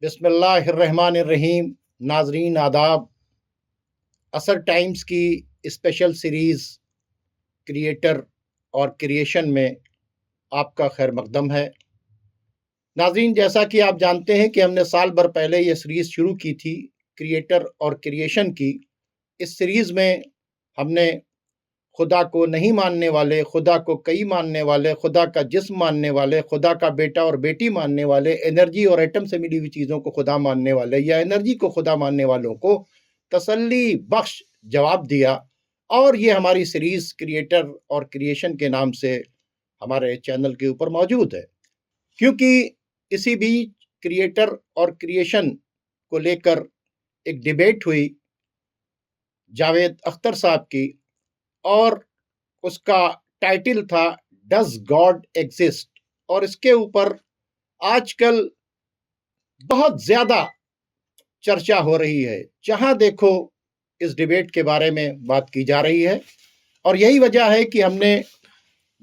बिस्मिल्लाहिर्रहमानिर्रहीम। नाजरीन आदाब। असर टाइम्स की स्पेशल सीरीज़ क्रिएटर और क्रिएशन में आपका खैर मकदम है। नाजरीन, जैसा कि आप जानते हैं कि हमने साल भर पहले ये सीरीज़ शुरू की थी क्रिएटर और क्रिएशन की। इस सीरीज़ में हमने खुदा को नहीं मानने वाले, खुदा को कई मानने वाले, खुदा का जिस्म मानने वाले, खुदा का बेटा और बेटी मानने वाले, एनर्जी और एटम से मिली हुई चीज़ों को खुदा मानने वाले या एनर्जी को खुदा मानने वालों को तसल्ली बख्श जवाब दिया। और ये हमारी सीरीज़ क्रिएटर और क्रिएशन के नाम से हमारे चैनल के ऊपर मौजूद है, क्योंकि इसी बीच क्रिएटर और क्रिएशन को लेकर एक डिबेट हुई जावेद अख्तर साहब की, और उसका टाइटल था डज गॉड एग्जिस्ट। और इसके ऊपर आजकल बहुत ज्यादा चर्चा हो रही है। जहां देखो इस डिबेट के बारे में बात की जा रही है, और यही वजह है कि हमने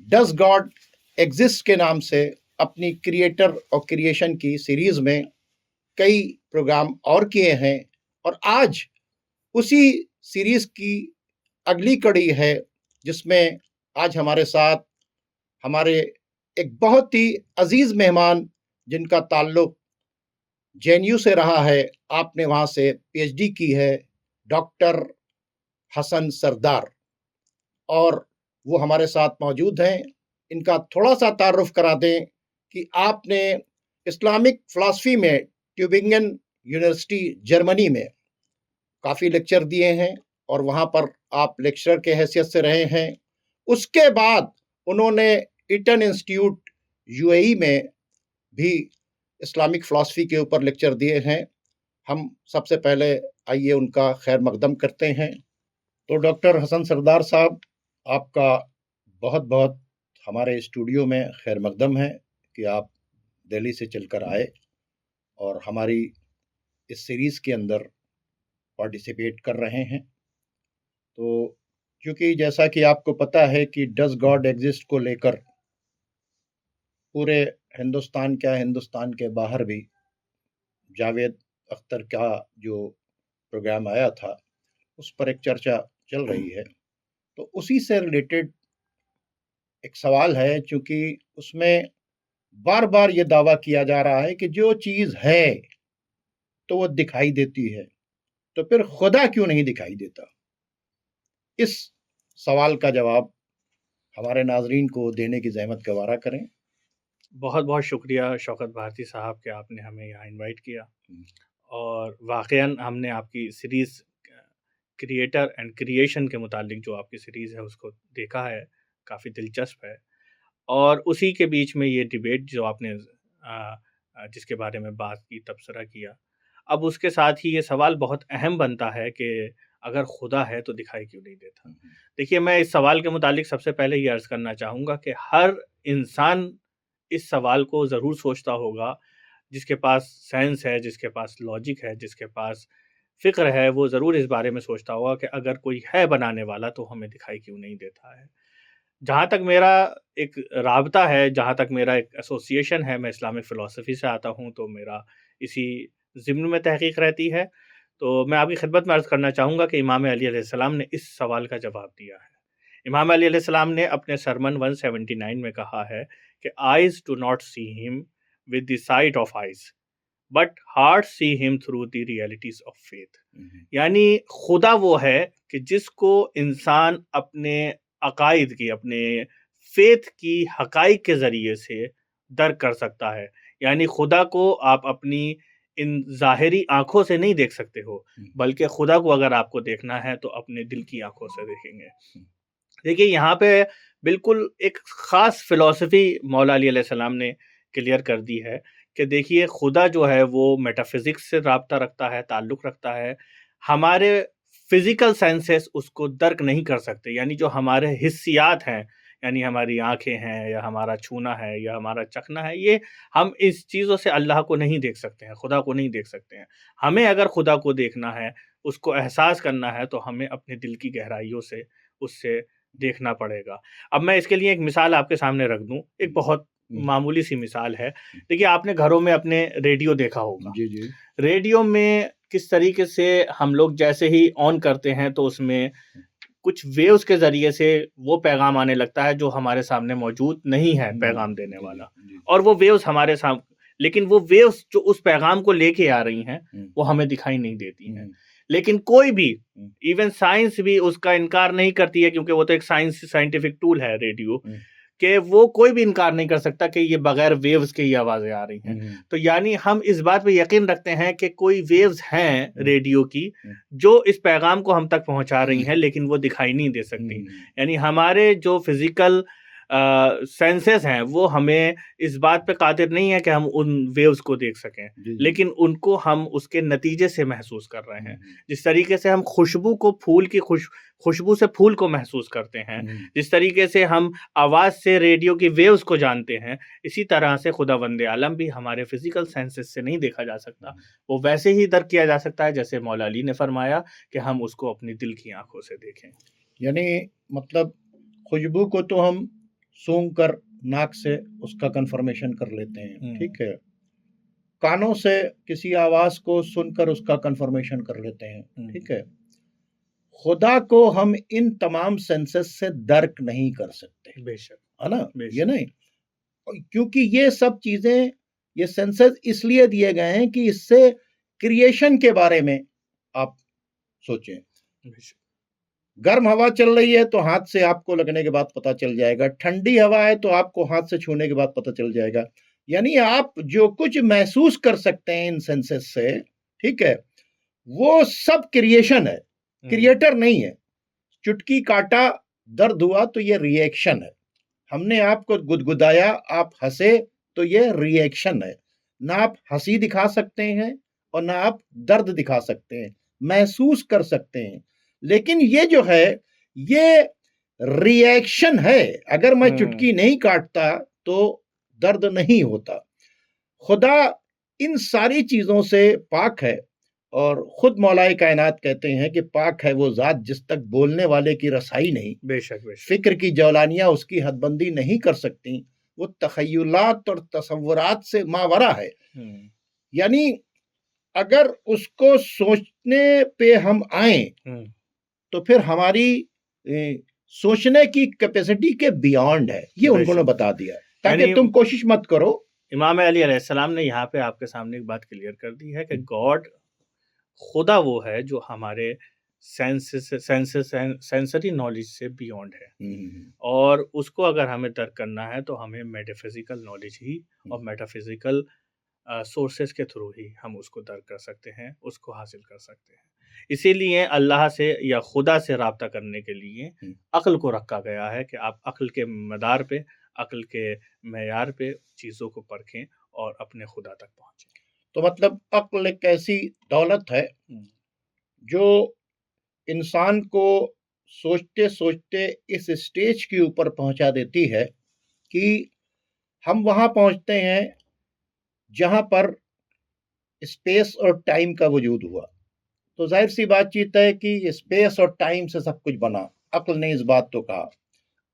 डज गॉड एग्जिस्ट के नाम से अपनी क्रिएटर और क्रिएशन की सीरीज में कई प्रोग्राम और किए हैं। और आज उसी सीरीज की अगली कड़ी है, जिसमें आज हमारे साथ हमारे एक बहुत ही अजीज मेहमान, जिनका ताल्लुक जेएनयू से रहा है, आपने वहाँ से पीएचडी की है, डॉक्टर हसन सरदार, और वो हमारे साथ मौजूद हैं। इनका थोड़ा सा तारुफ करा दें कि आपने इस्लामिक फ़िलासफ़ी में ट्यूबिंगन यूनिवर्सिटी जर्मनी में काफ़ी लेक्चर दिए हैं, और वहाँ पर आप लेक्चरर के हैसियत से रहे हैं। उसके बाद उन्होंने ईटन इंस्टीट्यूट यूएई में भी इस्लामिक फ़िलासफ़ी के ऊपर लेक्चर दिए हैं। हम सबसे पहले आइए उनका खैर मकदम करते हैं। तो डॉक्टर हसन सरदार साहब, आपका बहुत बहुत हमारे स्टूडियो में खैर मकदम है कि आप दिल्ली से चलकर आए और हमारी इस सीरीज़ के अंदर पार्टिसिपेट कर रहे हैं। तो क्योंकि जैसा कि आपको पता है कि डज गॉड एग्जिस्ट को लेकर पूरे हिंदुस्तान क्या, हिंदुस्तान के बाहर भी जावेद अख्तर का जो प्रोग्राम आया था उस पर एक चर्चा चल रही है। तो उसी से रिलेटेड एक सवाल है, क्योंकि उसमें बार बार ये दावा किया जा रहा है कि जो चीज़ है तो वो दिखाई देती है, तो फिर खुदा क्यों नहीं दिखाई देता। इस सवाल का जवाब हमारे नाजरीन को देने की ज़हमत गवारा करें। बहुत बहुत शुक्रिया शौकत भारती साहब कि आपने हमें यहाँ इनवाइट किया, और वाक़यान हमने आपकी सीरीज़ क्रिएटर एंड क्रिएशन के मुतालिक जो आपकी सीरीज़ है उसको देखा है, काफ़ी दिलचस्प है। और उसी के बीच में ये डिबेट जो आपने जिसके बारे में बात की, तबसरा किया, अब उसके साथ ही ये सवाल बहुत अहम बनता है कि अगर खुदा है तो दिखाई क्यों नहीं देता। देखिए, मैं इस सवाल के मुतालिक सबसे पहले ये अर्ज़ करना चाहूँगा कि हर इंसान इस सवाल को ज़रूर सोचता होगा, जिसके पास सेंस है, जिसके पास लॉजिक है, जिसके पास फ़िक्र है, वो ज़रूर इस बारे में सोचता होगा कि अगर कोई है बनाने वाला तो हमें दिखाई क्यों नहीं देता है। जहाँ तक मेरा एक राब्ता है, जहाँ तक मेरा एक एसोसिएशन है, मैं इस्लामिक फ़िलॉसफ़ी से आता हूँ, तो मेरा इसी ज़िम्न में तहक़ीक़ रहती है। तो मैं आपकी खिदमत में अर्ज़ करना चाहूँगा कि इमाम अली अलैहिस्सलाम ने इस सवाल का जवाब दिया है। इमाम अली अलैहिस्सलाम ने अपने सरमन 179 में कहा है कि eyes do not see him with the site of eyes, but heart see him through the realities of faith. यानी खुदा वो है कि जिसको इंसान अपने अकाइद की, अपने फेथ की हकाइक के ज़रिए से दर्क कर सकता है। यानी खुदा को आप अपनी इन ज़ाहिरी आँखों से नहीं देख सकते हो, बल्कि खुदा को अगर आपको देखना है तो अपने दिल की आँखों से देखेंगे। देखिए, यहाँ पे बिल्कुल एक ख़ास फ़िलॉसफ़ी मौला अली अलैहिस्सलाम ने क्लियर कर दी है कि देखिए, खुदा जो है वो मेटाफ़िज़िक्स से राब्ता रखता है, ताल्लुक़ रखता है। हमारे फ़िज़िकल सेंसेस उसको दर्क नहीं कर सकते। यानी जो हमारे हिस्सियात हैं, यानी हमारी आँखें हैं या हमारा छूना है या हमारा चखना है, ये हम इस चीज़ों से अल्लाह को नहीं देख सकते हैं, खुदा को नहीं देख सकते हैं। हमें अगर खुदा को देखना है, उसको एहसास करना है, तो हमें अपने दिल की गहराइयों से उससे देखना पड़ेगा। अब मैं इसके लिए एक मिसाल आपके सामने रख दूँ। एक बहुत मामूली सी मिसाल है। देखिए, आपने घरों में अपने रेडियो देखा होगा। जी, जी। रेडियो में किस तरीके से हम लोग जैसे ही ऑन करते हैं तो उसमें कुछ वेव्स के ज़रिए से वो पैगाम आने लगता है जो हमारे सामने मौजूद नहीं है, पैगाम देने जी, वाला। जी। और वो वेव्स हमारे लेकिन वो वेव्स जो उस पैगाम को लेके आ रही हैं, वो हमें दिखाई नहीं देती हैं। लेकिन कोई भी, इवन साइंस भी उसका इनकार नहीं करती है, क्योंकि वो तो एक साइंटिफिक टूल है रेडियो, कि वो कोई भी इनकार नहीं कर सकता कि ये बगैर वेव्स के ही आवाज़ें आ रही हैं। तो यानी हम इस बात पे यकीन रखते हैं कि कोई वेव्स हैं रेडियो की, जो इस पैगाम को हम तक पहुँचा रही हैं, लेकिन वो दिखाई नहीं दे सकती। यानी हमारे जो फिज़िकल सेंसेस हैं, वो हमें इस बात पे कादिर नहीं है कि हम उन वेव्स को देख सकें, लेकिन उनको हम उसके नतीजे से महसूस कर रहे हैं। जिस तरीके से हम खुशबू को खुशबू से फूल को महसूस करते हैं, जिस तरीके से हम आवाज़ से रेडियो की वेव्स को जानते हैं, इसी तरह से खुदावंद आलम भी हमारे फिज़िकल सेंसेस से नहीं देखा जा सकता। वो वैसे ही दर्क किया जा सकता है जैसे मौला अली ने फरमाया कि हम उसको अपनी दिल की आँखों से देखें। यानी मतलब खुशबू को तो हम सूंघ कर नाक से उसका कंफर्मेशन कर लेते हैं, ठीक है। कानों से किसी आवाज़ को सुनकर उसका कंफर्मेशन कर लेते हैं, ठीक है। खुदा को हम इन तमाम सेंसेस से दर्क नहीं कर सकते, बेशक, है ना? बेशक। ये नहीं, क्योंकि ये सब चीज़ें, ये सेंसेस इसलिए दिए गए हैं कि इससे क्रिएशन के बारे में आप सोचें। बेशक। गर्म हवा चल रही है तो हाथ से आपको लगने के बाद पता चल जाएगा, ठंडी हवा है तो आपको हाथ से छूने के बाद पता चल जाएगा। यानी आप जो कुछ महसूस कर सकते हैं इन सेंसेस से, ठीक है, वो सब क्रिएशन है, क्रिएटर नहीं है। चुटकी काटा, दर्द हुआ तो ये रिएक्शन है। हमने आपको गुदगुदाया, आप हंसे तो ये रिएक्शन है। ना आप हंसी दिखा सकते हैं और ना आप दर्द दिखा सकते हैं, महसूस कर सकते हैं, लेकिन ये जो है ये रिएक्शन है। अगर मैं चुटकी नहीं काटता तो दर्द नहीं होता। खुदा इन सारी चीजों से पाक है, और खुद मौलाए कायनात कहते हैं कि पाक है वो जात जिस तक बोलने वाले की रसाई नहीं। बेशक, बेशक। फिक्र की जौलानियां उसकी हदबंदी नहीं कर सकती, वो तखय्युलात और तसव्वुरात से मावरा है। यानी अगर उसको सोचने पे हम आए तो फिर हमारी सोचने की कैपेसिटी के बियॉन्ड है, ये उन्होंने बता दिया, ताकि तुम कोशिश मत करो। इमाम अली अलैहिस्सलाम ने यहाँ पे आपके सामने एक बात क्लियर कर दी है कि गॉड, खुदा वो है जो हमारे सेंसरी नॉलेज से बियॉन्ड है, और उसको अगर हमें दर्क करना है तो हमें मेटाफिजिकल नॉलेज ही और मेटाफिजिकल सोर्सेस के थ्रू ही हम उसको दर्क कर सकते हैं, उसको हासिल कर सकते हैं। इसीलिए अल्लाह से या खुदा से राब्ता करने के लिए अक्ल को रखा गया है कि आप अक्ल के मदार पे, अक्ल के मेयार पे चीज़ों को परखें और अपने खुदा तक पहुँचें। तो मतलब अक्ल एक ऐसी दौलत है जो इंसान को सोचते सोचते इस स्टेज के ऊपर पहुंचा देती है कि हम वहां पहुंचते हैं जहां पर स्पेस और टाइम का वजूद हुआ। तो जाहिर सी बातचीत है कि स्पेस और टाइम से सब कुछ बना, अक्ल ने इस बात तो कहा।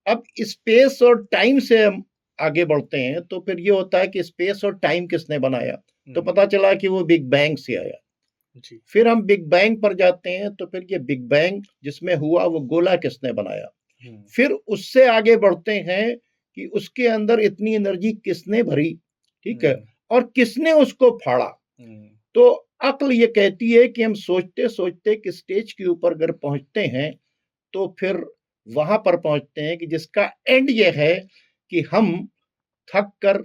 अब स्पेस और टाइम से हम आगे बढ़ते हैं तो फिर ये होता है कि स्पेस और टाइम किसने बनाया, तो पता चला कि वो बिग बैंग से आया। फिर हम बिग बैंग पर जाते हैं तो फिर ये बिग बैंग जिसमें हुआ वो गोला किसने बनाया। फिर उससे आगे बढ़ते हैं कि उसके अंदर इतनी एनर्जी किसने भरी, ठीक है, और किसने उसको फाड़ा। तो अक्ल ये कहती है कि हम सोचते सोचते कि स्टेज के ऊपर अगर पहुंचते हैं तो फिर वहां पर पहुंचते हैं कि जिसका एंड ये है कि हम थक कर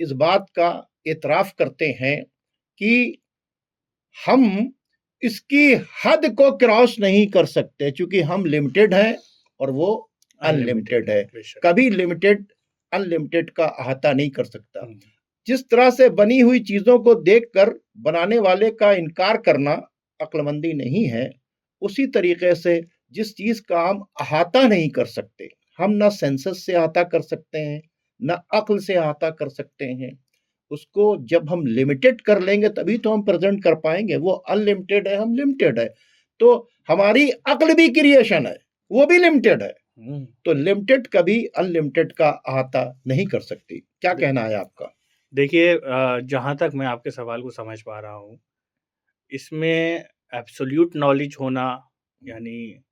इस बात का इतराफ करते हैं कि हम इसकी हद को क्रॉस नहीं कर सकते, क्योंकि हम लिमिटेड हैं और वो अनलिमिटेड है। कभी लिमिटेड अनलिमिटेड का अहाता नहीं कर सकता। जिस तरह से बनी हुई चीजों को देखकर बनाने वाले का इनकार करना अक्लमंदी नहीं है, उसी तरीके से जिस चीज का हम अहाता नहीं कर सकते, हम ना सेंसस से अहाता कर सकते हैं ना अक्ल से अहाता कर सकते हैं, उसको जब हम लिमिटेड कर लेंगे तभी तो हम प्रेजेंट कर पाएंगे। वो अनलिमिटेड है, हम लिमिटेड है। तो हमारी अक्ल भी क्रिएशन है, वो भी लिमिटेड है, तो लिमिटेड कभी अनलिमिटेड का अहाता नहीं कर सकती। क्या कहना है आपका? देखिए, जहाँ तक मैं आपके सवाल को समझ पा रहा हूँ, इसमें एब्सोल्यूट नॉलेज होना, यानी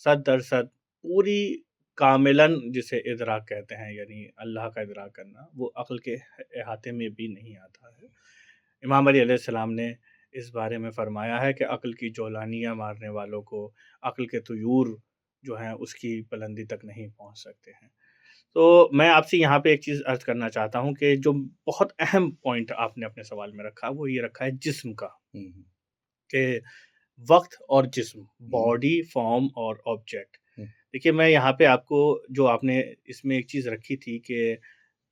सद दर सद पूरी कामिलन जिसे इदराक कहते हैं, यानी अल्लाह का इदराक करना, वो अक्ल के अहाते में भी नहीं आता है। इमाम अली अलैहिस्सलाम ने इस बारे में फरमाया है कि अक्ल की जौलानियाँ मारने वालों को अक्ल के तुयूर जो हैं उसकी बुलंदी तक नहीं पहुँच सकते हैं। तो मैं आपसे यहाँ पे एक चीज़ अर्ज़ करना चाहता हूँ कि जो बहुत अहम पॉइंट आपने अपने सवाल में रखा, वो ये रखा है जिस्म का, कि वक़्त और जिस्म, बॉडी, फॉर्म और ऑब्जेक्ट। देखिए, मैं यहाँ पे आपको, जो आपने इसमें एक चीज़ रखी थी कि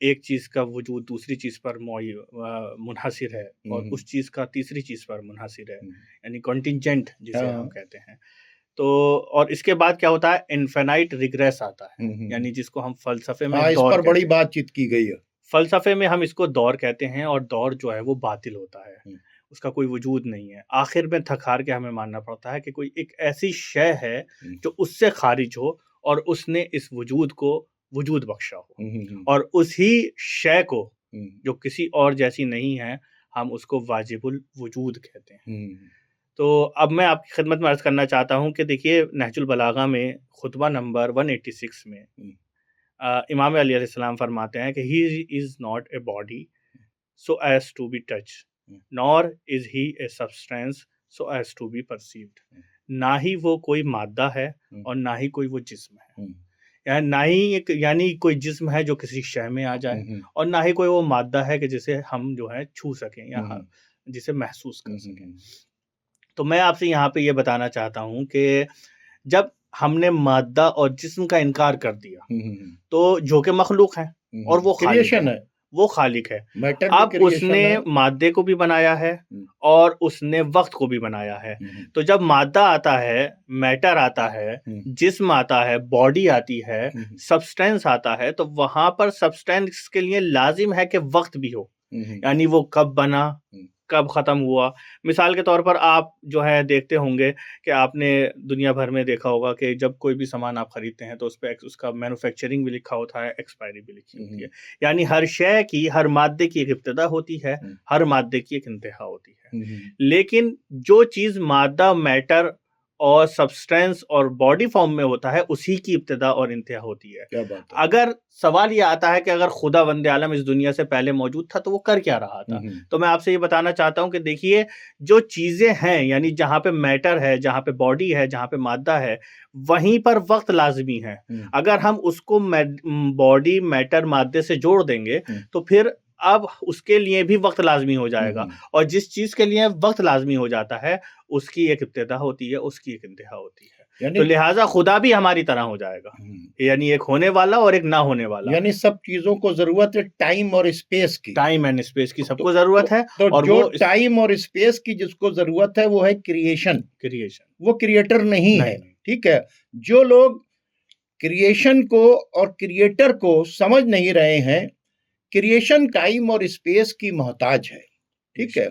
एक चीज़ का वजूद दूसरी चीज़ पर मुनहसिर है और उस चीज़ का तीसरी चीज़ पर मुनहसिर है, यानी कॉन्टिंजेंट जिसे हम कहते हैं। तो और इसके बाद क्या होता है, इन्फिनाइट रिग्रेस आता है, यानी जिसको हम फ़लसफ़े में इस दौर पर कहते बड़ी हैं। बातचीत की गई है। फ़लसफ़े में हम इसको दौर कहते हैं और दौर जो है वो बातिल होता है, उसका कोई वजूद नहीं है। आखिर में थक हार के हमें मानना पड़ता है कि कोई एक ऐसी शय है जो उससे खारिज हो और उसने इस वजूद को वजूद बख्शा हो, और उसी शय को जो किसी और जैसी नहीं है, हम उसको वाजिबुल वजूद कहते हैं। तो अब मैं आपकी खिदमत में अर्ज़ करना चाहता हूँ कि देखिए, नहजुल बलागा में खुतबा नंबर 186 में इमाम अली अलैहिस्सलाम फरमाते हैं कि he is not a body so as to be touched, nor is he a substance so as to be perceived. ना ही वो कोई मादा है और ना ही कोई वो जिस्म है, या ना ही एक, यानी कोई जिस्म है जो किसी शय में आ जाए, और ना ही कोई वो मादा है कि जिसे हम जो है छू सकें या जिसे महसूस कर सकें। तो मैं आपसे यहाँ पे ये बताना चाहता हूँ कि जब हमने मादा और जिस्म का इनकार कर दिया, तो जो कि मखलूक है और वो खालिक क्रिएशन है, वो खालिक है। मैटर अब उसने मादे को भी बनाया है और उसने वक्त को भी बनाया है। तो जब मादा आता है, मैटर आता है, जिस्म आता है, बॉडी आती है, सब्सटेंस आता है, तो वहां पर सब्सटेंस के लिए लाजिम है कि वक्त भी हो, यानी वो कब बना, कब ख़त्म हुआ। मिसाल के तौर पर आप जो है देखते होंगे कि आपने दुनिया भर में देखा होगा कि जब कोई भी सामान आप खरीदते हैं तो उस पे उसका मैन्युफैक्चरिंग भी लिखा होता है, एक्सपायरी भी लिखी होती है। यानी हर शय की, हर मादे की एक इब्तिदा होती है, हर मादे की एक इंतहा होती है। लेकिन जो चीज़ मादा, मैटर और सब्सटेंस और बॉडी फॉर्म में होता है, उसी की इब्तिदा और इंतहा होती है। क्या बात है। अगर सवाल ये आता है कि अगर खुदा वंदे आलम इस दुनिया से पहले मौजूद था तो वो कर क्या रहा था, तो मैं आपसे ये बताना चाहता हूँ कि देखिए, जो चीजें हैं, यानी जहाँ पे मैटर है, जहाँ पे बॉडी है, जहाँ पे मादा है, वहीं पर वक्त लाजमी है। अगर हम उसको बॉडी, मैटर, मादे से जोड़ देंगे तो फिर अब उसके लिए भी वक्त लाजमी हो जाएगा, और जिस चीज के लिए वक्त लाजमी हो जाता है उसकी एक इब्तिदा होती है, उसकी एक इंतहा होती है। तो लिहाजा खुदा भी हमारी तरह हो जाएगा, यानी एक होने वाला और एक ना होने वाला। यानी सब चीजों को जरूरत है टाइम और स्पेस की, टाइम एंड स्पेस की सबको जरूरत है। तो और जो टाइम और स्पेस की जिसको जरूरत है वो है क्रिएशन, वो क्रिएटर नहीं है। ठीक है, जो लोग क्रिएशन को और क्रिएटर को समझ नहीं रहे हैं, क्रिएशन टाइम और स्पेस की मोहताज है। ठीक है,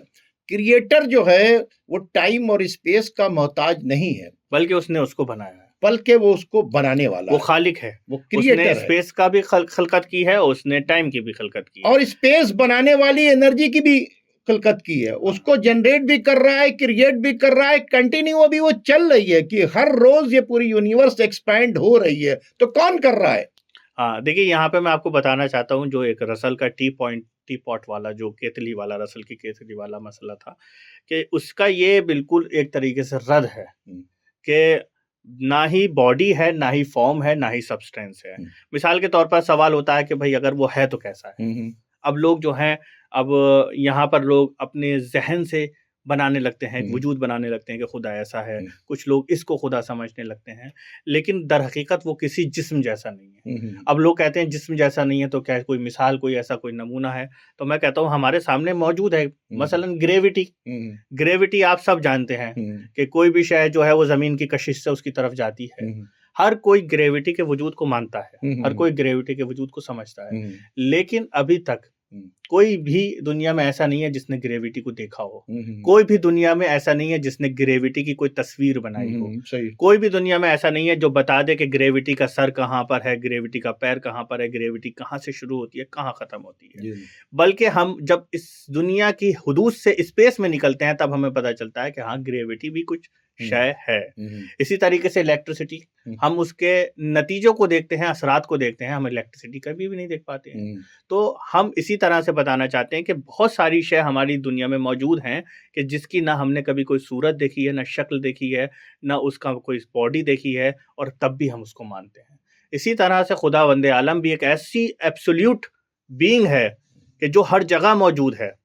क्रिएटर जो है वो टाइम और स्पेस का मोहताज नहीं है, बल्कि उसने उसको बनाया है, बल्कि वो उसको बनाने वाला वो खालिक है, वो क्रिएटर है। स्पेस का भी खलकत की है, उसने टाइम की भी खलकत की है, और स्पेस बनाने वाली एनर्जी की भी खलकत की है। उसको जनरेट भी कर रहा है, क्रिएट भी कर रहा है, कंटिन्यू अभी वो चल रही है कि हर रोज ये पूरी यूनिवर्स एक्सपैंड हो रही है। तो कौन कर रहा है? हाँ, देखिए, यहाँ पे मैं आपको बताना चाहता हूँ, जो एक रसल का टी पॉट वाला, जो केतली वाला, रसल की केतली वाला मसला था, कि उसका ये बिल्कुल एक तरीके से रद्द है कि ना ही बॉडी है, ना ही फॉर्म है, ना ही सब्सटेंस है। मिसाल के तौर पर सवाल होता है कि भाई अगर वो है तो कैसा है। अब लोग जो हैं, अब यहाँ पर लोग अपने जहन से बनाने लगते हैं, वजूद बनाने लगते हैं कि खुदा ऐसा है, कुछ लोग इसको खुदा समझने लगते हैं, लेकिन दर हकीकत वो किसी जिस्म जैसा नहीं है। अब लोग कहते हैं जिस्म जैसा नहीं है, तो क्या कोई मिसाल, कोई ऐसा कोई नमूना है? तो मैं कहता हूँ हमारे सामने मौजूद है, मसलन ग्रेविटी आप सब जानते हैं कि कोई भी शय जो है वो जमीन की कशिश से उसकी तरफ जाती है। हर कोई ग्रेविटी के वजूद को मानता है, हर कोई ग्रेविटी के वजूद को समझता है, लेकिन अभी तक कोई भी दुनिया में ऐसा नहीं है जिसने ग्रेविटी को देखा हो। हम्म, कोई भी दुनिया में ऐसा नहीं है जिसने ग्रेविटी की कोई तस्वीर बनाई हो। सही। कोई भी दुनिया में ऐसा नहीं है जो बता दे कि ग्रेविटी का सर कहाँ पर है, ग्रेविटी का पैर कहाँ पर है, ग्रेविटी कहाँ से शुरू होती है, कहाँ खत्म होती है। जी। बल्कि हम जब इस दुनिया की हुदूद से स्पेस में निकलते हैं तब हमें पता चलता है कि हाँ, ग्रेविटी भी कुछ शय है। इसी तरीके से इलेक्ट्रिसिटी, हम उसके नतीजों को देखते हैं, असरात को देखते हैं, हम इलेक्ट्रिसिटी कभी भी नहीं देख पाते हैं। तो हम इसी तरह से बताना चाहते हैं कि बहुत सारी शय हमारी दुनिया में मौजूद हैं कि जिसकी ना हमने कभी कोई सूरत देखी है, ना शक्ल देखी है, ना उसका कोई बॉडी देखी है, और तब भी हम उसको मानते हैं। इसी तरह से खुदावंद आलम भी एक ऐसी एब्सोल्यूट बीइंग है कि जो हर जगह मौजूद है,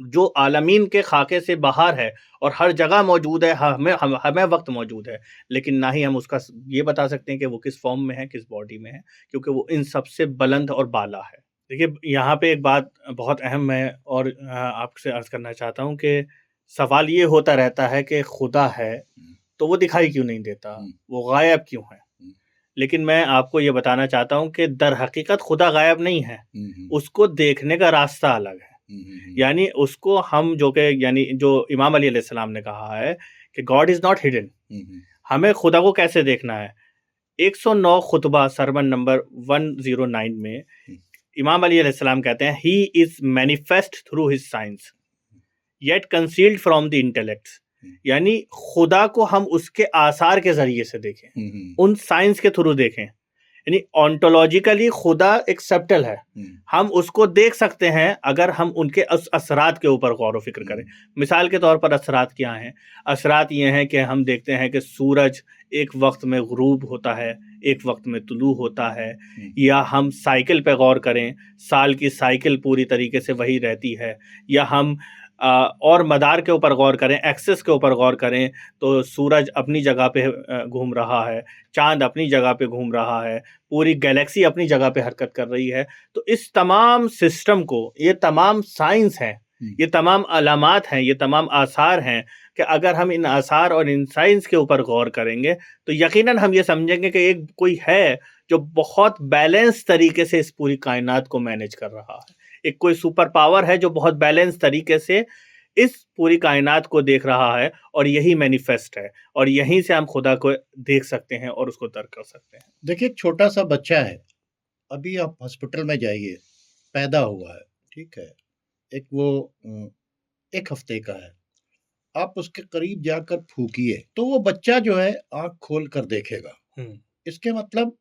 जो आलमीन के खाके से बाहर है और हर जगह मौजूद है, हमें वक्त मौजूद है, लेकिन ना ही हम उसका ये बता सकते हैं कि वो किस फॉर्म में है, किस बॉडी में है, क्योंकि वो इन सबसे बुलंद और बाला है। देखिए, यहाँ पे एक बात बहुत अहम है और आपसे अर्ज करना चाहता हूँ कि सवाल ये होता रहता है कि खुदा है तो वो दिखाई क्यों नहीं देता, वो गायब क्यों है। लेकिन मैं आपको ये बताना चाहता हूँ कि दर हकीकत खुदा गायब नहीं है, उसको देखने का रास्ता अलग है। यानी उसको हम यानी जो इमाम अली अलैहिस्सलाम ने कहा है कि गॉड इज नॉट हिडन, हमें खुदा को कैसे देखना है। 109 खुतबा सरमन नंबर 109 में इमाम अली अलैहिस्सलाम कहते हैं, he is manifest through his science yet concealed from the intellect. यानी खुदा को हम उसके आसार के जरिए से देखें, उन साइंस के थ्रू देखें। यानी ऑन्टोलॉजिकली खुदा एक सब्टल है, हम उसको देख सकते हैं अगर हम उनके असरात के ऊपर गौर व फिक्र करें। मिसाल के तौर पर असरात क्या हैं? असरात ये हैं कि हम देखते हैं कि सूरज एक वक्त में गुरूब होता है, एक वक्त में तुलू होता है, या हम साइकिल पे गौर करें, साल की साइकिल पूरी तरीके से वही रहती है, या हम और मदार के ऊपर गौर करें, एक्सिस के ऊपर गौर करें, तो सूरज अपनी जगह पे घूम रहा है, चांद अपनी जगह पे घूम रहा है, पूरी गैलेक्सी अपनी जगह पे हरकत कर रही है। तो इस तमाम सिस्टम को, ये तमाम साइंस हैं, ये तमाम अलामात हैं, ये तमाम आसार हैं कि अगर हम इन आसार और इन साइंस के ऊपर गौर करेंगे तो यकीनन हम ये समझेंगे कि एक कोई है जो बहुत बैलेंस तरीके से इस पूरी कायनात को मैनेज कर रहा है। एक कोई सुपर पावर है जो बहुत बैलेंस तरीके से इस पूरी कायनात को देख रहा है, और यही मैनिफेस्ट है, और यहीं से हम खुदा को देख सकते हैं और उसको दर्क कर सकते हैं। देखिए, एक छोटा सा बच्चा है, अभी आप हॉस्पिटल में जाइए, पैदा हुआ है, ठीक है, एक वो 1 हफ्ते का है, आप उसके करीब जाकर फूकिए तो वो बच्चा जो है आंख खोल कर देखेगा। इसके मतलब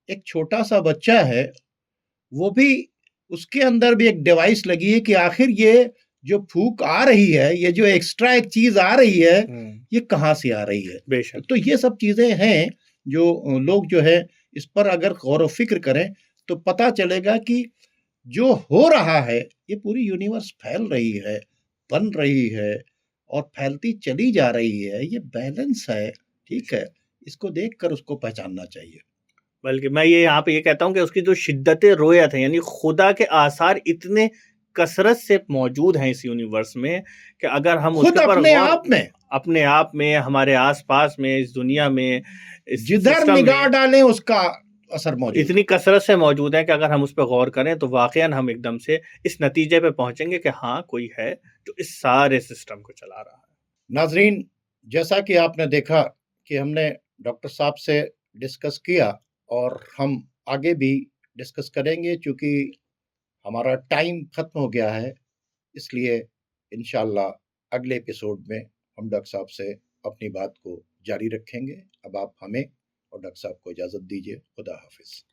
एक छोटा सा बच्चा है, वो भी, उसके अंदर भी एक डिवाइस लगी है कि आखिर ये जो फूक आ रही है, ये जो एक्स्ट्रा एक चीज आ रही है, ये कहाँ से आ रही है। बेशक। तो ये सब चीजें हैं जो लोग जो है इस पर अगर गौर व फिक्र करें तो पता चलेगा कि जो हो रहा है, ये पूरी यूनिवर्स फैल रही है, बन रही है और फैलती चली जा रही है, ये बैलेंस है, ठीक है, इसको देखकर उसको पहचानना चाहिए। बल्कि मैं ये यहाँ पे ये कहता हूँ कि उसकी जो शिद्दत रोयत है, यानी खुदा के आसार इतने कसरत से मौजूद हैं इस यूनिवर्स में कि अगर हम खुद उसके अपने आप में हमारे आसपास में, इस दुनिया में, इस जिधर निगाह डालें उसका असर मौजूद, इतनी कसरत से मौजूद है कि अगर हम उस पर गौर करें तो वाकईन हम एकदम से इस नतीजे पे पहुंचेंगे कि हाँ, कोई है जो इस सारे सिस्टम को चला रहा है। नाजरीन, जैसा कि आपने देखा कि हमने डॉक्टर साहब से डिस्कस किया और हम आगे भी डिस्कस करेंगे, चूंकि हमारा टाइम खत्म हो गया है, इसलिए इंशाल्लाह अगले एपिसोड में हम डॉक्टर साहब से अपनी बात को जारी रखेंगे। अब आप हमें और डॉक्टर साहब को इजाज़त दीजिए। खुदा हाफिज।